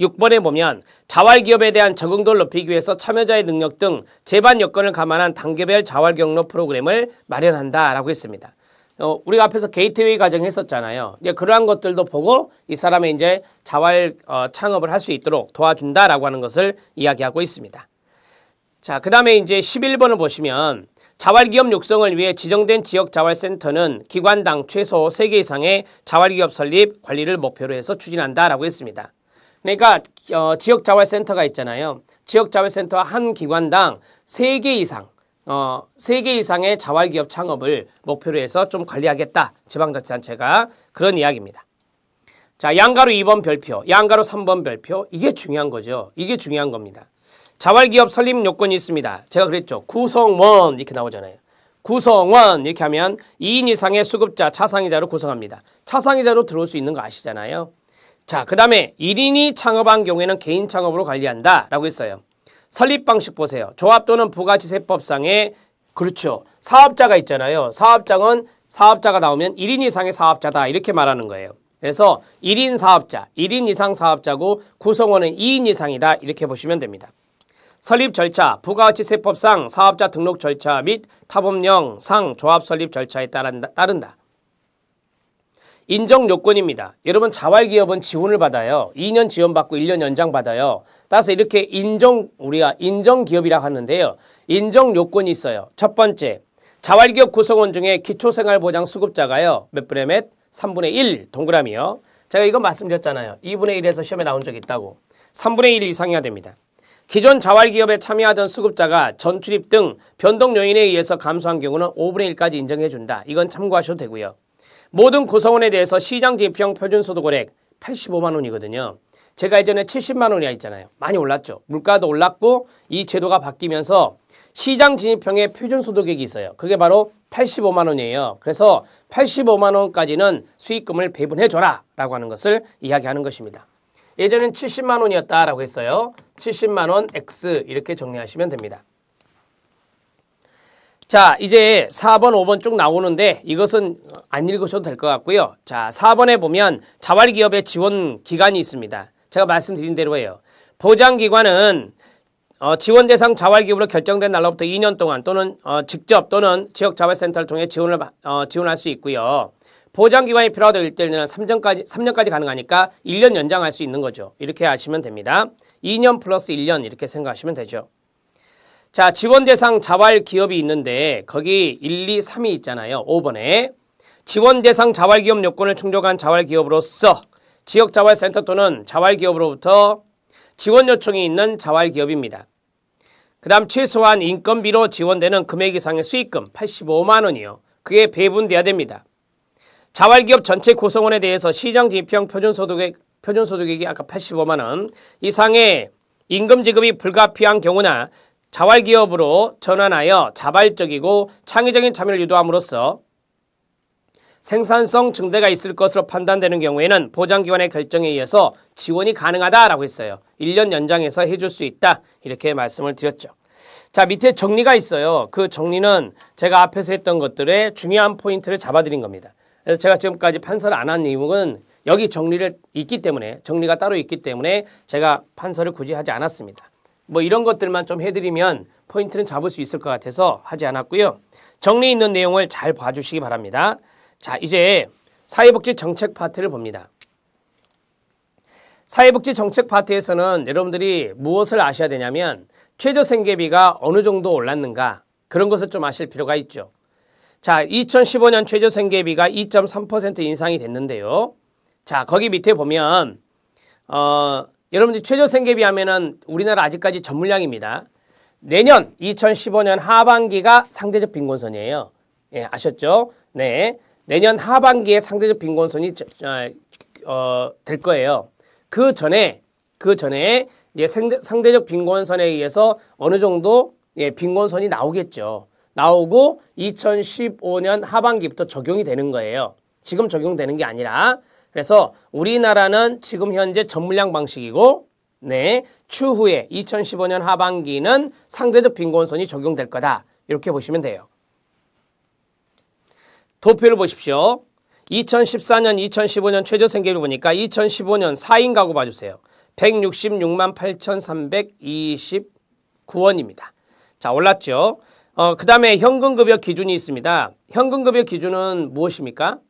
6번에 보면 자활기업에 대한 적응도를 높이기 위해서 참여자의 능력 등 제반 여건을 감안한 단계별 자활경로 프로그램을 마련한다라고 했습니다. 우리가 앞에서 게이트웨이 과정 했었잖아요. 이제 그러한 것들도 보고 이 사람의 이제 자활 창업을 할 수 있도록 도와준다라고 하는 것을 이야기하고 있습니다. 자, 그 다음에 이제 11번을 보시면 자활기업 육성을 위해 지정된 지역자활센터는 기관당 최소 3개 이상의 자활기업 설립, 관리를 목표로 해서 추진한다라고 했습니다. 그러니까 지역자활센터가 있잖아요. 지역자활센터 한 기관당 3개 이상 3개 이상의 자활기업 창업을 목표로 해서 좀 관리하겠다. 지방자치단체가 그런 이야기입니다. 자, 양가로 2번 별표, 양가로 3번 별표. 이게 중요한 거죠. 이게 중요한 겁니다. 자활기업 설립 요건이 있습니다. 제가 그랬죠. 구성원 이렇게 나오잖아요. 구성원 이렇게 하면 2인 이상의 수급자, 차상위자로 구성합니다. 차상위자로 들어올 수 있는 거 아시잖아요. 자, 그 다음에 1인이 창업한 경우에는 개인 창업으로 관리한다 라고 했어요. 설립 방식 보세요. 조합 또는 부가지세법상에 그렇죠. 사업자가 있잖아요. 사업자가 나오면 1인 이상의 사업자다 이렇게 말하는 거예요. 그래서 1인 사업자, 1인 이상 사업자고 구성원은 2인 이상이다 이렇게 보시면 됩니다. 설립 절차, 부가가치세법상 사업자 등록 절차 및 타법령상 조합 설립 절차에 따른다. 인정 요건입니다. 여러분 자활기업은 지원을 받아요. 2년 지원받고 1년 연장받아요. 따라서 이렇게 우리가 인정기업이라고 하는데요. 인정 요건이 있어요. 첫 번째, 자활기업 구성원 중에 기초생활보장 수급자가요. 몇 분의 몇? 3분의 1 동그라미요. 제가 이거 말씀드렸잖아요. 2분의 1에서 시험에 나온 적이 있다고. 3분의 1 이상이어야 됩니다. 기존 자활기업에 참여하던 수급자가 전출입 등 변동 요인에 의해서 감소한 경우는 5분의 1까지 인정해준다. 이건 참고하셔도 되고요. 모든 구성원에 대해서 시장진입형 표준소득원액 85만 원이거든요. 제가 예전에 70만 원이야 있잖아요. 많이 올랐죠. 물가도 올랐고 이 제도가 바뀌면서 시장진입형의 표준소득액이 있어요. 그게 바로 85만 원이에요. 그래서 85만 원까지는 수익금을 배분해줘라 라고 하는 것을 이야기하는 것입니다. 예전엔 70만 원이었다라고 했어요. 70만 원 X 이렇게 정리하시면 됩니다. 자, 이제 4번, 5번 쭉 나오는데 이것은 안 읽으셔도 될 것 같고요. 자, 4번에 보면 자활기업의 지원 기간이 있습니다. 제가 말씀드린 대로예요. 보장기관은 지원 대상 자활기업으로 결정된 날로부터 2년 동안 또는 직접 또는 지역자활센터를 통해 지원할 수 있고요. 보장기관이 필요하다고 1대1은 3년까지 가능하니까 1년 연장할 수 있는 거죠. 이렇게 하시면 됩니다. 2년 플러스 1년 이렇게 생각하시면 되죠. 자, 지원 대상 자활기업이 있는데 거기 1, 2, 3이 있잖아요. 5번에 지원 대상 자활기업 요건을 충족한 자활기업으로서 지역자활센터 또는 자활기업으로부터 지원 요청이 있는 자활기업입니다. 그 다음 최소한 인건비로 지원되는 금액 이상의 수익금 85만 원이요. 그게 배분돼야 됩니다. 자활기업 전체 구성원에 대해서 시장진입형 표준소득액이 아까 85만 원 이상의 임금 지급이 불가피한 경우나 자활기업으로 전환하여 자발적이고 창의적인 참여를 유도함으로써 생산성 증대가 있을 것으로 판단되는 경우에는 보장기관의 결정에 의해서 지원이 가능하다라고 했어요. 1년 연장해서 해줄 수 있다 이렇게 말씀을 드렸죠. 자, 밑에 정리가 있어요. 그 정리는 제가 앞에서 했던 것들의 중요한 포인트를 잡아드린 겁니다. 그래서 제가 지금까지 판서를 안 한 이유는 여기 정리가 따로 있기 때문에 제가 판서를 굳이 하지 않았습니다. 뭐 이런 것들만 좀 해드리면 포인트는 잡을 수 있을 것 같아서 하지 않았고요. 정리 있는 내용을 잘 봐주시기 바랍니다. 자, 이제 사회복지 정책 파트를 봅니다. 사회복지 정책 파트에서는 여러분들이 무엇을 아셔야 되냐면 최저생계비가 어느 정도 올랐는가 그런 것을 좀 아실 필요가 있죠. 자, 2015년 최저생계비가 2.3% 인상이 됐는데요. 자, 거기 밑에 보면 여러분들이 최저생계비 하면은 우리나라 아직까지 전물량입니다. 내년 2015년 하반기가 상대적 빈곤선이에요. 예, 아셨죠? 네, 내년 하반기에 상대적 빈곤선이 될 거예요. 그 전에 이제 상대적 빈곤선에 의해서 어느 정도 빈곤선이 나오겠죠. 나오고 2015년 하반기부터 적용이 되는 거예요. 지금 적용되는 게 아니라. 그래서 우리나라는 지금 현재 전물량 방식이고 네, 추후에 2015년 하반기는 상대적 빈곤선이 적용될 거다. 이렇게 보시면 돼요. 도표를 보십시오. 2014년, 2015년 최저생계를 보니까 2015년 4인 가구 봐주세요. 166만 8,329원입니다. 자, 올랐죠. 그 다음에 현금급여 기준이 있습니다. 현금급여 기준은 무엇입니까?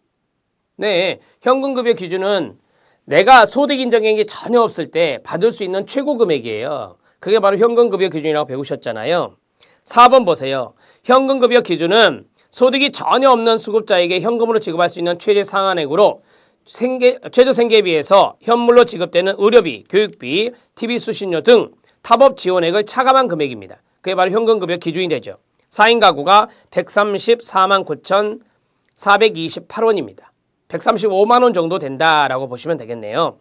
네, 현금급여 기준은 내가 소득 인정액이 전혀 없을 때 받을 수 있는 최고 금액이에요. 그게 바로 현금급여 기준이라고 배우셨잖아요. 4번 보세요. 현금급여 기준은 소득이 전혀 없는 수급자에게 현금으로 지급할 수 있는 최대 상한액으로 최저생계비에서 현물로 지급되는 의료비, 교육비, TV 수신료 등 타법 지원액을 차감한 금액입니다. 그게 바로 현금급여 기준이 되죠. 4인 가구가 134만 9,428원입니다. 135만 원 정도 된다라고 보시면 되겠네요.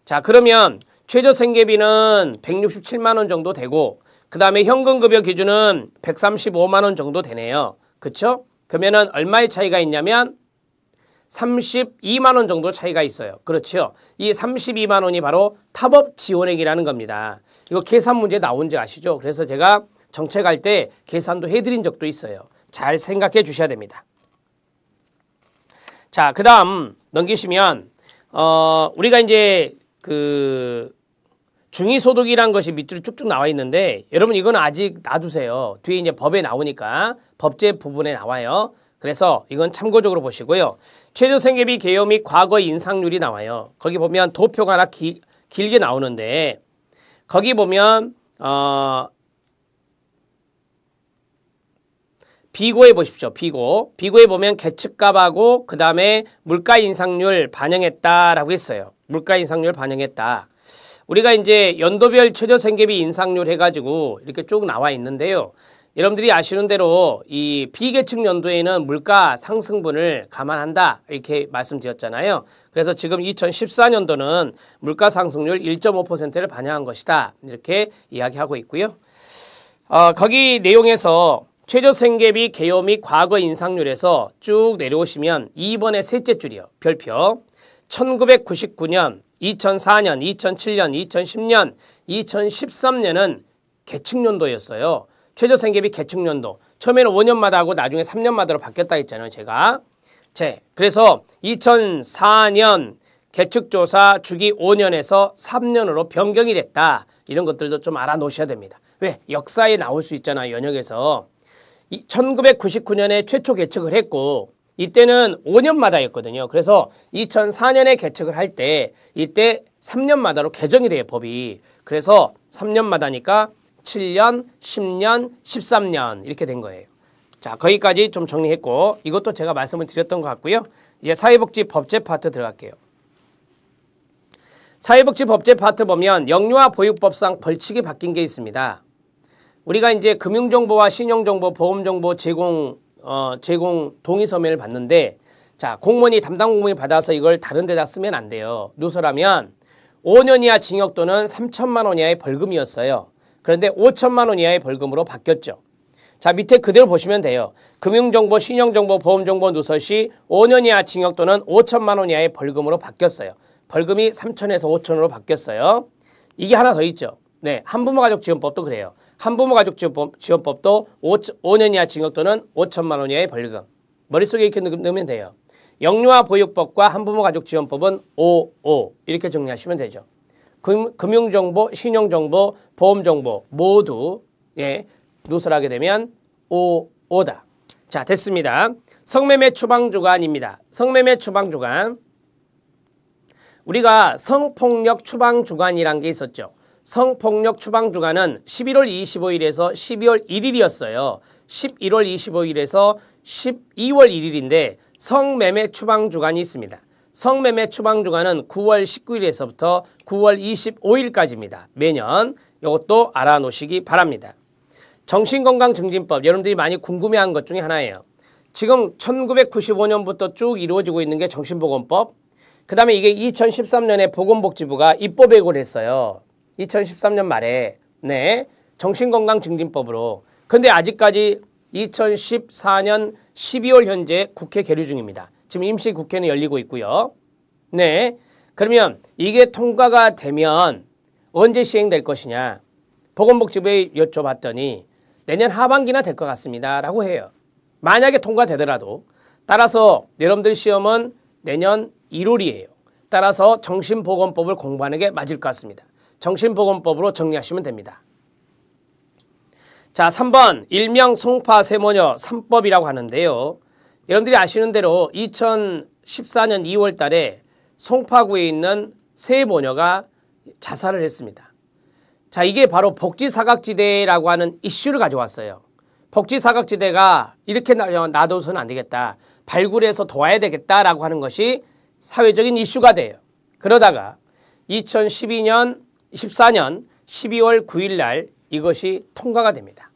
자, 그러면 최저생계비는 167만 원 정도 되고 그 다음에 현금급여 기준은 135만 원 정도 되네요. 그쵸? 그러면은 얼마의 차이가 있냐면 32만 원 정도 차이가 있어요. 그렇죠? 이 32만 원이 바로 타법 지원액이라는 겁니다. 이거 계산 문제 나온지 아시죠? 그래서 제가 정책할 때 계산도 해드린 적도 있어요. 잘 생각해 주셔야 됩니다. 자, 그 다음 넘기시면 우리가 이제 그 중위소득이란 것이 밑으로 쭉쭉 나와 있는데 여러분 이건 아직 놔두세요. 뒤에 이제 법에 나오니까 법제 부분에 나와요. 그래서 이건 참고적으로 보시고요. 최저생계비 개요 및 과거 인상률이 나와요. 거기 보면 도표가 하나 길게 나오는데 거기 보면 비고에 보십시오. 비고에 보면 계측값하고 그 다음에 물가 인상률 반영했다라고 했어요. 물가 인상률 반영했다. 우리가 이제 연도별 최저생계비 인상률 해가지고 이렇게 쭉 나와 있는데요. 여러분들이 아시는 대로 이 비계측 연도에는 물가 상승분을 감안한다 이렇게 말씀드렸잖아요. 그래서 지금 2014년도는 물가 상승률 1.5%를 반영한 것이다 이렇게 이야기하고 있고요. 거기 내용에서 최저생계비 개요 및 과거 인상률에서 쭉 내려오시면 2번의 셋째 줄이요. 별표 1999년, 2004년, 2007년, 2010년, 2013년은 계측연도였어요. 최저생계비 계측연도. 처음에는 5년마다 하고 나중에 3년마다로 바뀌었다 했잖아요. 제가. 그래서 2004년 계측조사 주기 5년에서 3년으로 변경이 됐다. 이런 것들도 좀 알아놓으셔야 됩니다. 왜? 역사에 나올 수 있잖아요. 연역에서. 1999년에 최초 계측을 했고 이때는 5년마다였거든요. 그래서 2004년에 개척을 할 때 이때 3년마다로 개정이 돼요. 법이. 그래서 3년마다니까 7년, 10년, 13년 이렇게 된 거예요. 자, 거기까지 좀 정리했고 이것도 제가 말씀을 드렸던 것 같고요. 이제 사회복지 법제 파트 들어갈게요. 사회복지 법제 파트 보면 영유아 보육법상 벌칙이 바뀐 게 있습니다. 우리가 이제 금융정보와 신용정보, 보험정보 제공 동의서면을 받는데 자, 공무원이 담당 공무원이 받아서 이걸 다른 데다 쓰면 안 돼요. 누서라면 5년 이하 징역 또는 3천만 원 이하의 벌금이었어요. 그런데 5천만 원 이하의 벌금으로 바뀌었죠. 자, 밑에 그대로 보시면 돼요. 금융정보, 신용정보, 보험정보 누설 시 5년 이하 징역 또는 5천만 원 이하의 벌금으로 바뀌었어요. 벌금이 3천에서 5천으로 바뀌었어요. 이게 하나 더 있죠. 네, 한부모가족지원법도 그래요. 한부모가족지원법도 5년 이하 징역 또는 5천만 원 이하의 벌금. 머릿속에 이렇게 넣으면 돼요. 영유아 보육법과 한부모가족지원법은 5 이렇게 정리하시면 되죠. 금융정보, 신용정보, 보험정보 모두 룻을 하게 되면 오다. 자, 됐습니다. 성매매 추방주간입니다. 성매매 추방주간. 우리가 성폭력 추방주간이란 게 있었죠. 성폭력 추방주간은 11월 25일에서 12월 1일이었어요. 11월 25일에서 12월 1일인데 성매매 추방주간이 있습니다. 성매매 추방주간은 9월 19일에서부터 9월 25일까지입니다. 매년 이것도 알아놓으시기 바랍니다. 정신건강증진법, 여러분들이 많이 궁금해하는 것 중에 하나예요. 지금 1995년부터 쭉 이루어지고 있는 게 정신보건법, 그 다음에 이게 2013년에 보건복지부가 입법 예고를 했어요. 2013년 말에. 네, 정신건강증진법으로. 근데 아직까지 2014년 12월 현재 국회 계류 중입니다. 지금 임시국회는 열리고 있고요. 네, 그러면 이게 통과가 되면 언제 시행될 것이냐. 보건복지부에 여쭤봤더니 내년 하반기나 될 것 같습니다 라고 해요. 만약에 통과되더라도. 따라서 여러분들 시험은 내년 1월이에요. 따라서 정신보건법을 공부하는 게 맞을 것 같습니다. 정신보건법으로 정리하시면 됩니다. 자, 3번 일명 송파 세모녀 3법이라고 하는데요. 여러분들이 아시는 대로 2014년 2월 달에 송파구에 있는 세 모녀가 자살을 했습니다. 자, 이게 바로 복지사각지대라고 하는 이슈를 가져왔어요. 복지사각지대가 이렇게 놔둬서는 안 되겠다. 발굴해서 도와야 되겠다라고 하는 것이 사회적인 이슈가 돼요. 그러다가 2014년 12월 9일 날 이것이 통과가 됩니다.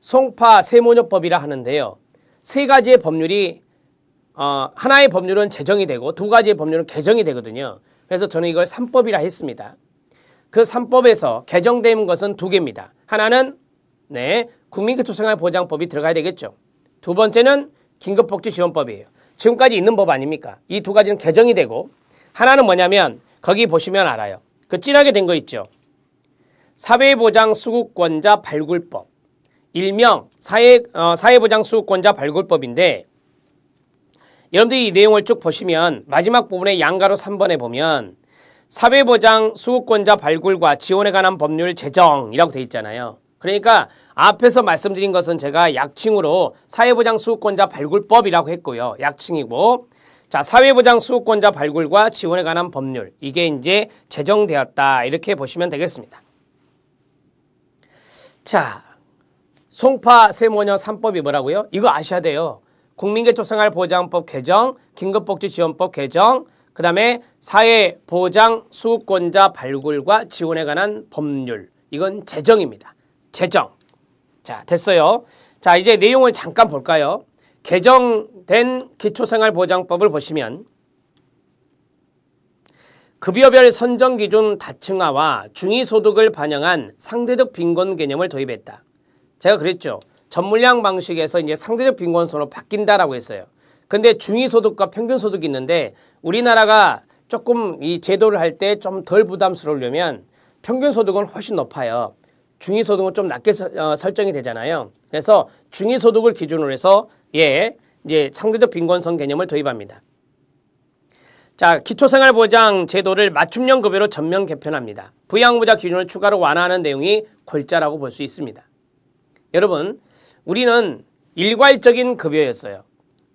송파 세모녀법이라 하는데요. 세 가지의 법률이 하나의 법률은 제정이 되고 두 가지의 법률은 개정이 되거든요. 그래서 저는 이걸 3법이라 했습니다. 그 3법에서 개정된 것은 두 개입니다. 하나는 국민기초생활보장법이 들어가야 되겠죠. 두 번째는 긴급복지지원법이에요. 지금까지 있는 법 아닙니까? 이 두 가지는 개정이 되고 하나는 뭐냐면 거기 보시면 알아요. 그 진하게 된 거 있죠. 사회보장수급권자 발굴법. 일명 사회보장수급권자 발굴법인데 여러분들이 이 내용을 쭉 보시면 마지막 부분에 양가로 3번에 보면 사회보장수급권자 발굴과 지원에 관한 법률 제정이라고 되어 있잖아요. 그러니까 앞에서 말씀드린 것은 제가 약칭으로 사회보장수급권자 발굴법이라고 했고요. 약칭이고, 자, 사회보장수급권자 발굴과 지원에 관한 법률, 이게 이제 제정되었다 이렇게 보시면 되겠습니다. 자, 송파 세모녀 3법이 뭐라고요? 이거 아셔야 돼요. 국민기초생활보장법 개정, 긴급복지지원법 개정, 그 다음에 사회보장수급권자 발굴과 지원에 관한 법률, 이건 제정입니다. 제정. 자, 됐어요. 자, 이제 내용을 잠깐 볼까요? 개정된 기초생활보장법을 보시면 급여별 선정기준 다층화와 중위소득을 반영한 상대적 빈곤 개념을 도입했다. 제가 그랬죠. 전물량 방식에서 이제 상대적 빈곤선으로 바뀐다라고 했어요. 근데 중위소득과 평균소득이 있는데 우리나라가 조금 이 제도를 할 때 좀 덜 부담스러우려면 평균소득은 훨씬 높아요. 중위소득은 좀 낮게 설정이 되잖아요. 그래서 중위소득을 기준으로 해서 이제 상대적 빈곤선 개념을 도입합니다. 자, 기초생활보장 제도를 맞춤형 급여로 전면 개편합니다. 부양의무자 기준을 추가로 완화하는 내용이 골자라고 볼 수 있습니다. 여러분, 우리는 일괄적인 급여였어요.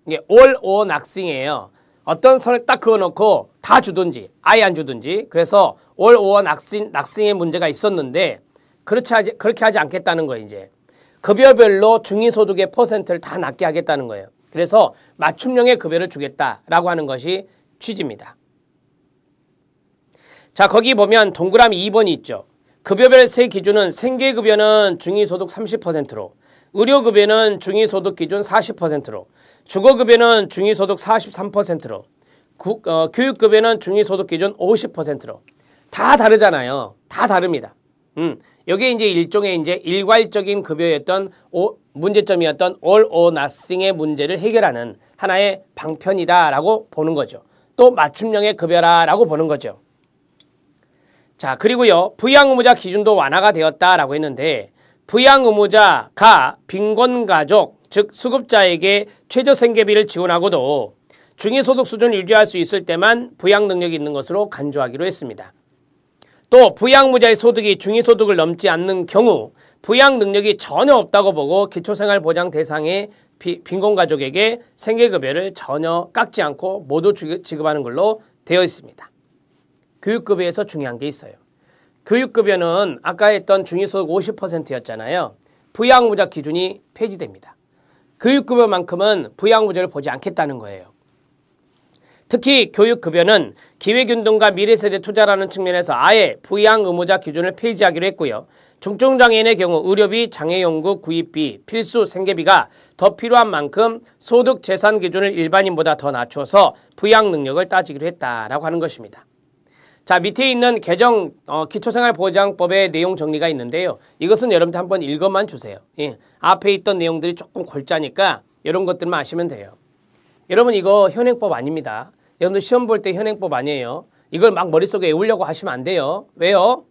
이게 all or nothing이에요. 어떤 선을 딱 그어놓고 다 주든지 아예 안 주든지. 그래서 all or nothing의 문제가 있었는데 그렇게 하지 않겠다는 거예요. 이제 급여별로 중위소득의 퍼센트를 다 낮게 하겠다는 거예요. 그래서 맞춤형의 급여를 주겠다라고 하는 것이 취지입니다. 자, 거기 보면 동그라미 2번이 있죠. 급여별 세 기준은 생계급여는 중위소득 30%로, 의료급여는 중위소득 기준 40%로, 주거급여는 중위소득 43%로, 교육급여는 중위소득 기준 50%로. 다 다르잖아요. 다 다릅니다. 여기에 이제 일종의 이제 일괄적인 급여였던 문제점이었던 all or nothing의 문제를 해결하는 하나의 방편이다라고 보는 거죠. 또 맞춤형의 급여라라고 보는 거죠. 자, 그리고요, 부양의무자 기준도 완화가 되었다라고 했는데 부양의무자가 빈곤가족, 즉 수급자에게 최저생계비를 지원하고도 중위소득 수준을 유지할 수 있을 때만 부양 능력이 있는 것으로 간주하기로 했습니다. 또 부양무자의 소득이 중위소득을 넘지 않는 경우 부양 능력이 전혀 없다고 보고 기초생활보장 대상의 빈곤가족에게 생계급여를 전혀 깎지 않고 모두 지급하는 걸로 되어 있습니다. 교육급여에서 중요한 게 있어요. 교육급여는 아까 했던 중위소득 50%였잖아요. 부양무자 기준이 폐지됩니다. 교육급여만큼은 부양무자를 보지 않겠다는 거예요. 특히 교육급여는 기회균등과 미래세대 투자라는 측면에서 아예 부양의무자 기준을 폐지하기로 했고요. 중증장애인의 경우 의료비, 장애용구, 구입비, 필수 생계비가 더 필요한 만큼 소득 재산 기준을 일반인보다 더 낮춰서 부양 능력을 따지기로 했다라고 하는 것입니다. 자, 밑에 있는 개정 기초생활보장법의 내용 정리가 있는데요. 이것은 여러분들 한번 읽어만 주세요. 예, 앞에 있던 내용들이 조금 골자니까 이런 것들만 아시면 돼요. 여러분 이거 현행법 아닙니다. 여러분들 시험 볼 때 현행법 아니에요. 이걸 막 머릿속에 외우려고 하시면 안 돼요. 왜요?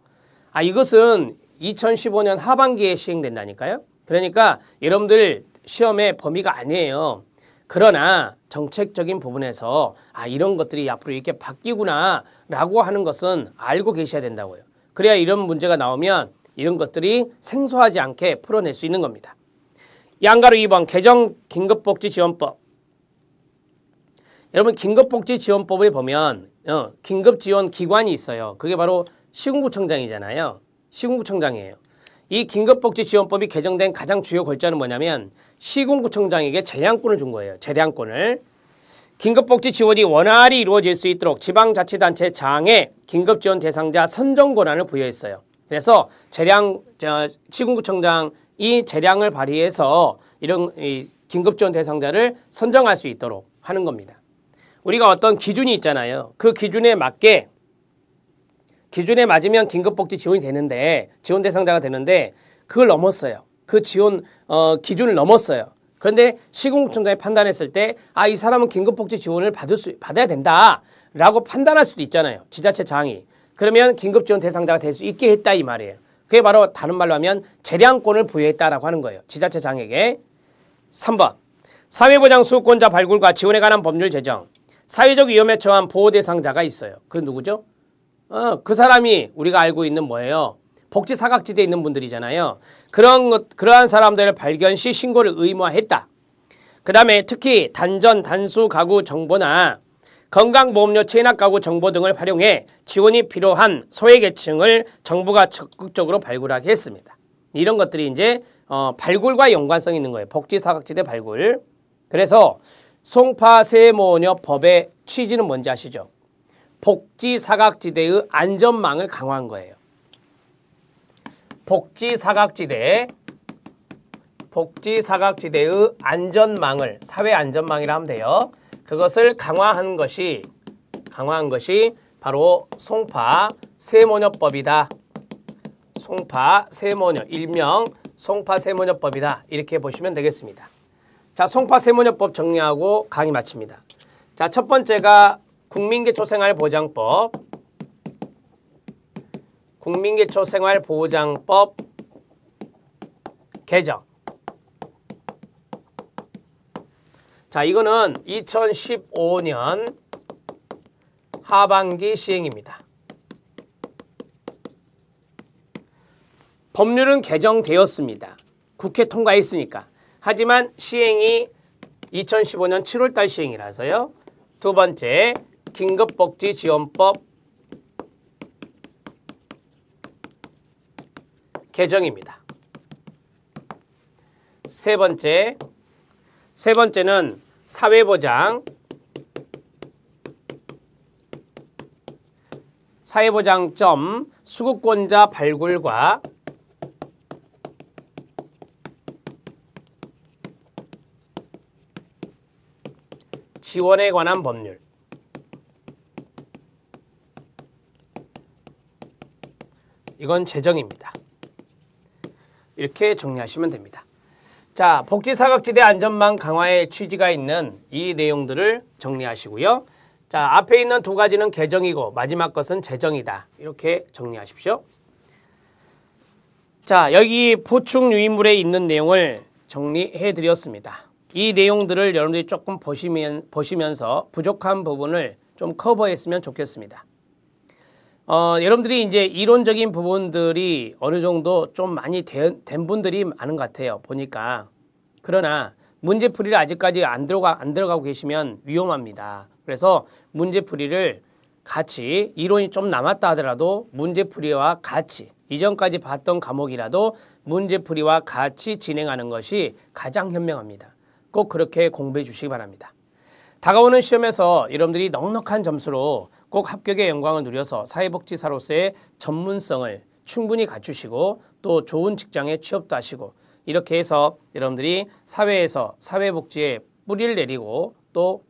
이것은 2015년 하반기에 시행된다니까요. 그러니까 여러분들 시험의 범위가 아니에요. 그러나 정책적인 부분에서 이런 것들이 앞으로 이렇게 바뀌구나 라고 하는 것은 알고 계셔야 된다고요. 그래야 이런 문제가 나오면 이런 것들이 생소하지 않게 풀어낼 수 있는 겁니다. 양가로 2번 개정 긴급복지지원법. 여러분 긴급복지지원법을 보면 긴급지원기관이 있어요. 그게 바로 시군구청장이잖아요. 시군구청장이에요. 이 긴급복지지원법이 개정된 가장 주요 골자는 뭐냐면 시군구청장에게 재량권을 준 거예요. 재량권을. 긴급복지 지원이 원활히 이루어질 수 있도록 지방자치단체 장에 긴급지원 대상자 선정 권한을 부여했어요. 그래서 시군구청장이 재량을 발휘해서 이런 긴급지원 대상자를 선정할 수 있도록 하는 겁니다. 우리가 어떤 기준이 있잖아요. 그 기준에 맞으면 긴급복지 지원이 되는데 지원 대상자가 되는데 그걸 넘었어요. 그 지원 기준을 넘었어요. 그런데 시군구청장이 판단했을 때 이 사람은 긴급복지 지원을 받아야 된다라고 판단할 수도 있잖아요. 지자체장이. 그러면 긴급지원 대상자가 될 수 있게 했다 이 말이에요. 그게 바로 다른 말로 하면 재량권을 부여했다라고 하는 거예요. 지자체장에게. 3번 사회보장 수급권자 발굴과 지원에 관한 법률 제정. 사회적 위험에 처한 보호 대상자가 있어요. 그 누구죠? 그 사람이 우리가 알고 있는 뭐예요? 복지 사각지대에 있는 분들이잖아요. 그러한 사람들을 발견 시 신고를 의무화했다. 그 다음에 특히 단전, 단수 가구 정보나 건강보험료 체납 가구 정보 등을 활용해 지원이 필요한 소외계층을 정부가 적극적으로 발굴하게 했습니다. 이런 것들이 이제 발굴과 연관성이 있는 거예요. 복지 사각지대 발굴. 그래서 송파세모녀법의 취지는 뭔지 아시죠? 복지 사각지대의 안전망을 강화한 거예요. 복지 사각지대의 안전망을 사회 안전망이라 하면 돼요. 그것을 강화한 것이 바로 송파세모녀법이다. 송파세모녀 일명 송파세모녀법이다. 이렇게 보시면 되겠습니다. 자, 송파세모녀법 정리하고 강의 마칩니다. 자, 첫 번째가 국민기초생활보장법. 국민기초생활보장법 개정. 자, 이거는 2015년 하반기 시행입니다. 법률은 개정되었습니다. 국회 통과했으니까. 하지만 시행이 2015년 7월달 시행이라서요. 두 번째, 긴급복지지원법 개정입니다. 세 번째는 사회보장점 수급권자 발굴과 지원에 관한 법률. 이건 제정입니다. 이렇게 정리하시면 됩니다. 자, 복지사각지대 안전망 강화의 취지가 있는 이 내용들을 정리하시고요. 자, 앞에 있는 두 가지는 개정이고 마지막 것은 제정이다. 이렇게 정리하십시오. 자, 여기 보충 유인물에 있는 내용을 정리해 드렸습니다. 이 내용들을 여러분들이 조금 보시면서 부족한 부분을 좀 커버했으면 좋겠습니다. 여러분들이 이제 이론적인 부분들이 어느 정도 좀 많이 된 분들이 많은 것 같아요. 보니까. 그러나 문제풀이를 아직까지 안 들어가고 계시면 위험합니다. 그래서 문제풀이를 같이 이론이 좀 남았다 하더라도 문제풀이와 같이 이전까지 봤던 과목이라도 문제풀이와 같이 진행하는 것이 가장 현명합니다. 꼭 그렇게 공부해 주시기 바랍니다. 다가오는 시험에서 여러분들이 넉넉한 점수로 꼭 합격의 영광을 누려서 사회복지사로서의 전문성을 충분히 갖추시고 또 좋은 직장에 취업도 하시고 이렇게 해서 여러분들이 사회에서 사회복지에 뿌리를 내리고 또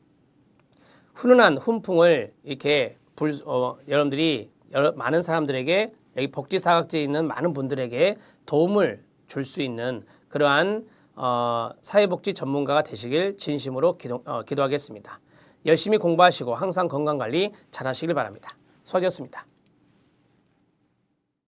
훈훈한 훈풍을 이렇게 여러분들이 많은 사람들에게 여기 복지사각지에 있는 많은 분들에게 도움을 줄 수 있는 그러한 사회복지 전문가가 되시길 진심으로 기도하겠습니다. 열심히 공부하시고 항상 건강관리 잘 하시길 바랍니다. 수고하셨습니다.